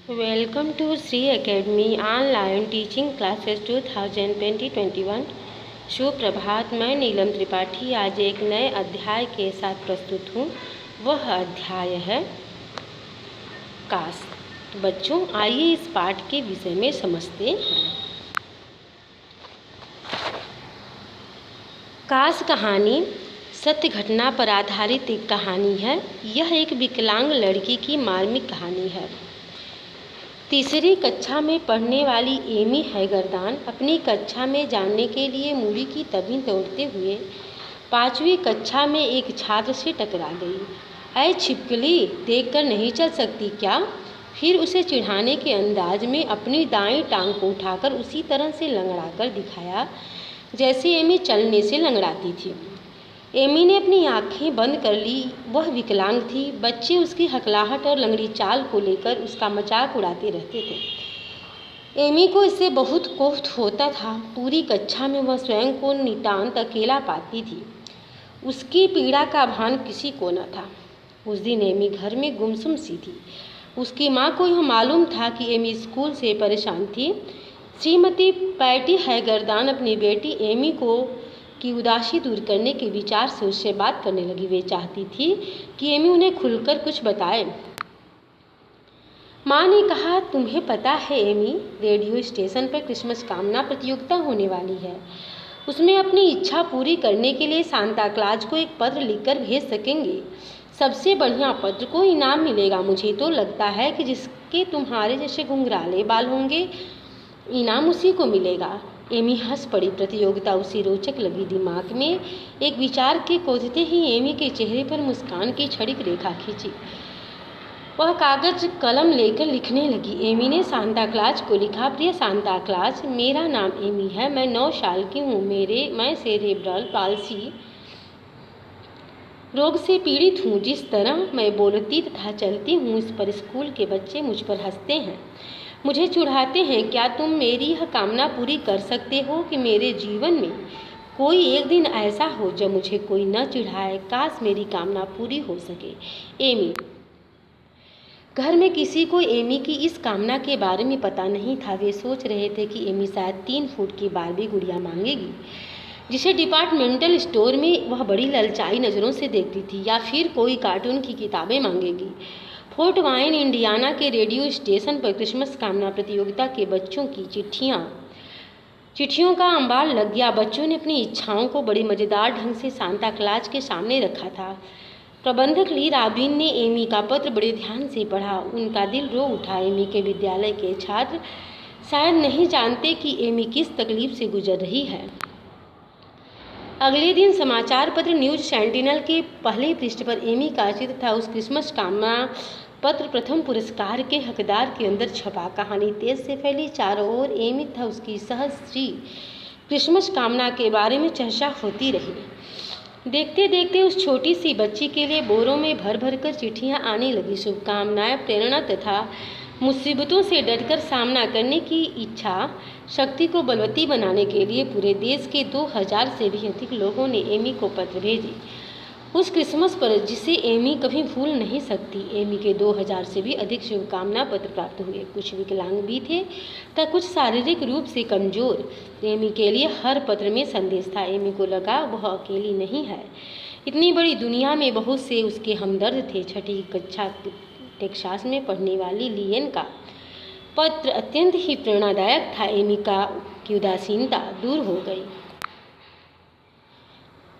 Welcome to Shri academy online teaching classes 2020-21। शुभ प्रभात। मैं नीलम त्रिपाठी आज एक नए अध्याय के साथ प्रस्तुत हूँ। वह अध्याय है काश। तो बच्चों, आइए इस पाठ के विषय में समझते हैं। काश कहानी सत्य घटना पर आधारित एक कहानी है। यह एक विकलांग लड़की की मार्मिक कहानी है। तीसरी कक्षा में पढ़ने वाली एमी हैगरदान अपनी कक्षा में जाने के लिए मूड़ी की तबीन तोड़ते हुए 5वीं कक्षा में एक छात्र से टकरा गई। ऐ छिपकली, देखकर नहीं चल सकती क्या? फिर उसे चिढ़ाने के अंदाज में अपनी दाईं टांग को उठाकर उसी तरह से लंगड़ाकर दिखाया जैसे एमी चलने से लंगड़ाती थी। एमी ने अपनी आंखें बंद कर ली। वह विकलांग थी। बच्चे उसकी हकलाहट और लंगड़ी चाल को लेकर उसका मजाक उड़ाते रहते थे। एमी को इससे बहुत कोफ्त होता था। पूरी कक्षा में वह स्वयं को नितांत अकेला पाती थी। उसकी पीड़ा का भान किसी को न था। उस दिन एमी घर में गुमसुम सी थी। उसकी माँ को यह मालूम था कि एमी स्कूल से परेशान थी। श्रीमती पैटी हैगरदान अपनी बेटी एमी की उदासी दूर करने के विचार से उससे बात करने लगी। वे चाहती थी कि एमी उन्हें खुलकर कुछ बताए। माँ ने कहा, तुम्हें पता है एमी, रेडियो स्टेशन पर क्रिसमस कामना प्रतियोगिता होने वाली है। उसमें अपनी इच्छा पूरी करने के लिए सांता क्लॉज को एक पत्र लिखकर भेज सकेंगे। सबसे बढ़िया पत्र को इनाम मिलेगा। मुझे तो लगता है कि जिसके तुम्हारे जैसे घुंघराले बाल होंगे, इनाम उसी को मिलेगा। एमी हंस पड़ी। प्रतियोगिता उसी रोचक लगी। दिमाग में एक विचार के खोजते ही एमी के चेहरे पर मुस्कान की क्षणिक रेखा खींची। वह कागज कलम लेकर लिखने लगी। एमी ने सांता क्लॉज को लिखा, प्रिय सांता क्लॉज, मेरा नाम एमी है। मैं 9 साल की हूँ। मैं सेरेब्रल पाल्सी रोग से पीड़ित हूँ। जिस तरह मैं बोलती तथा चलती हूँ, इस पर स्कूल के बच्चे मुझ पर हंसते हैं, मुझे चिढ़ाते हैं। क्या तुम मेरी यह कामना पूरी कर सकते हो कि मेरे जीवन में कोई एक दिन ऐसा हो जब मुझे कोई न चिढ़ाए? काश मेरी कामना पूरी हो सके। एमी। घर में किसी को एमी की इस कामना के बारे में पता नहीं था। वे सोच रहे थे कि एमी शायद 3 फुट की बारबी गुड़िया मांगेगी, जिसे डिपार्टमेंटल स्टोर में वह बड़ी ललचाई नज़रों से देखती थी, या फिर कोई कार्टून की किताबें मांगेगी। फोर्ट वाइन इंडियाना के रेडियो स्टेशन पर क्रिसमस कामना प्रतियोगिता के बच्चों की चिट्ठियों का अंबार लग गया। बच्चों ने अपनी इच्छाओं को बड़े मज़ेदार ढंग से सांता क्लॉज के सामने रखा था। प्रबंधक ली रॉबिन ने एमी का पत्र बड़े ध्यान से पढ़ा। उनका दिल रो उठा। एमी के विद्यालय के छात्र शायद नहीं जानते कि एमी किस तकलीफ से गुजर रही है। अगले दिन समाचार पत्र न्यूज सेंटिनल के पहले पृष्ठ पर एमी का चित्र था। उस क्रिसमस कामना पत्र प्रथम पुरस्कार के हकदार के अंदर छपा। कहानी तेज से फैली। चारों ओर एमी तथा उसकी सहस्त्री क्रिसमस कामना के बारे में चर्चा होती रही। देखते देखते उस छोटी सी बच्ची के लिए बोरों में भर भर कर चिट्ठियाँ आने लगी। शुभकामनाएं, प्रेरणा तथा मुसीबतों से डटकर सामना करने की इच्छा शक्ति को बलवती बनाने के लिए पूरे देश के 2000 से भी अधिक लोगों ने एमी को पत्र भेजे। उस क्रिसमस पर जिसे एमी कभी भूल नहीं सकती, एमी के 2000 से भी अधिक शुभकामना पत्र प्राप्त हुए। कुछ विकलांग भी थे तथा कुछ शारीरिक रूप से कमजोर। एमी के लिए हर पत्र में संदेश था। एमी को लगा वह अकेली नहीं है। इतनी बड़ी दुनिया में बहुत से उसके हमदर्द थे। 6ठी कक्षा टेक्सास में पढ़ने वाली लियन का पत्र अत्यंत ही प्रेरणादायक था। एमी की उदासीनता दूर हो गई।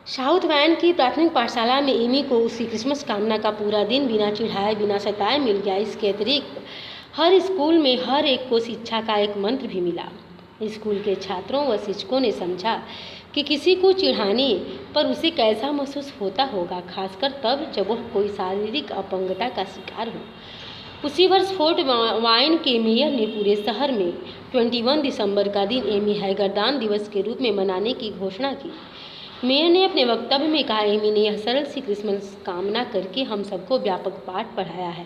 साउथ वैन की प्राथमिक पाठशाला में एमी को उसी क्रिसमस कामना का पूरा दिन बिना चिढ़ाए बिना सताए मिल गया। इसके अतिरिक्त हर स्कूल में हर एक को शिक्षा का एक मंत्र भी मिला। स्कूल के छात्रों व शिक्षकों ने समझा कि किसी को चिढ़ाने पर उसे कैसा महसूस होता होगा, खासकर तब जब वह कोई शारीरिक अपंगता का शिकार हो। उसी वर्ष फोर्ट वाइन के मेयर ने पूरे शहर में 21 दिसंबर का दिन एमी हैगरदान दिवस के रूप में मनाने की घोषणा की। मेयर ने अपने वक्तव्य में कहा, एमी ने यह सरल सी क्रिसमस कामना करके हम सबको व्यापक पाठ पढ़ाया है।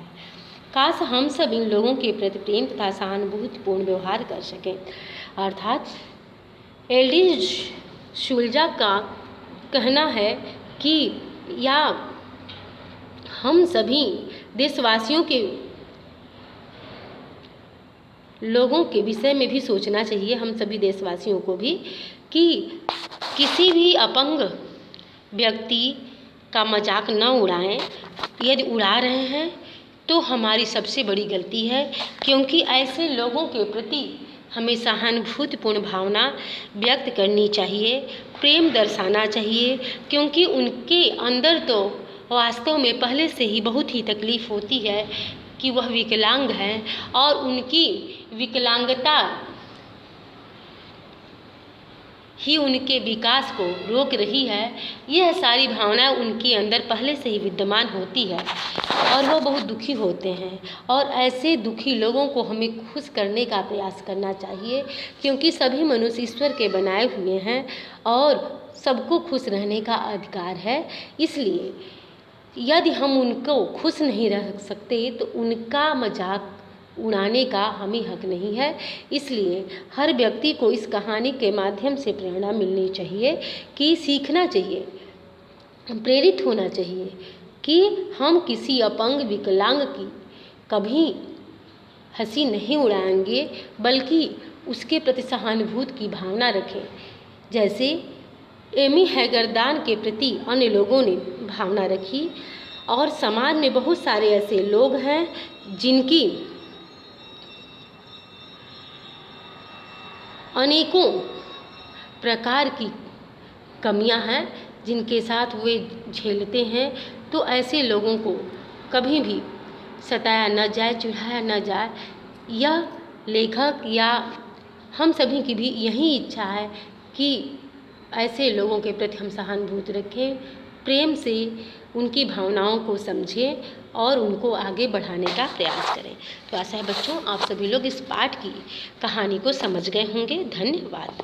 काश हम सब इन लोगों के प्रति प्रेम तथा सहानुभूतिपूर्ण व्यवहार कर सकें। अर्थात एल्डी शुल्जा का कहना है कि या हम सभी देशवासियों के लोगों के विषय में भी सोचना चाहिए, हम सभी देशवासियों को भी, कि किसी भी अपंग व्यक्ति का मजाक न उड़ाएं। यदि उड़ा रहे हैं तो हमारी सबसे बड़ी गलती है, क्योंकि ऐसे लोगों के प्रति हमें सहानुभूतिपूर्ण भावना व्यक्त करनी चाहिए, प्रेम दर्शाना चाहिए, क्योंकि उनके अंदर तो वास्तव में पहले से ही बहुत ही तकलीफ़ होती है कि वह विकलांग हैं और उनकी विकलांगता ही उनके विकास को रोक रही है। यह सारी भावनाएं उनके अंदर पहले से ही विद्यमान होती है और वह बहुत दुखी होते हैं, और ऐसे दुखी लोगों को हमें खुश करने का प्रयास करना चाहिए, क्योंकि सभी मनुष्य ईश्वर के बनाए हुए हैं और सबको खुश रहने का अधिकार है। इसलिए यदि हम उनको खुश नहीं रख सकते तो उनका मजाक उड़ाने का हमें हक नहीं है। इसलिए हर व्यक्ति को इस कहानी के माध्यम से प्रेरणा मिलनी चाहिए, कि सीखना चाहिए, प्रेरित होना चाहिए कि हम किसी अपंग विकलांग की कभी हंसी नहीं उड़ाएंगे, बल्कि उसके प्रति सहानुभूति की भावना रखें, जैसे एमी हैगरदान के प्रति अन्य लोगों ने भावना रखी। और समाज में बहुत सारे ऐसे लोग हैं जिनकी अनेकों प्रकार की कमियां हैं, जिनके साथ वे झेलते हैं। तो ऐसे लोगों को कभी भी सताया न जाए, चिढ़ाया न जाए। यह लेखक या हम सभी की भी यही इच्छा है कि ऐसे लोगों के प्रति हम सहानुभूति रखें, प्रेम से उनकी भावनाओं को समझें और उनको आगे बढ़ाने का प्रयास करें। तो आशा है बच्चों आप सभी लोग इस पाठ की कहानी को समझ गए होंगे। धन्यवाद।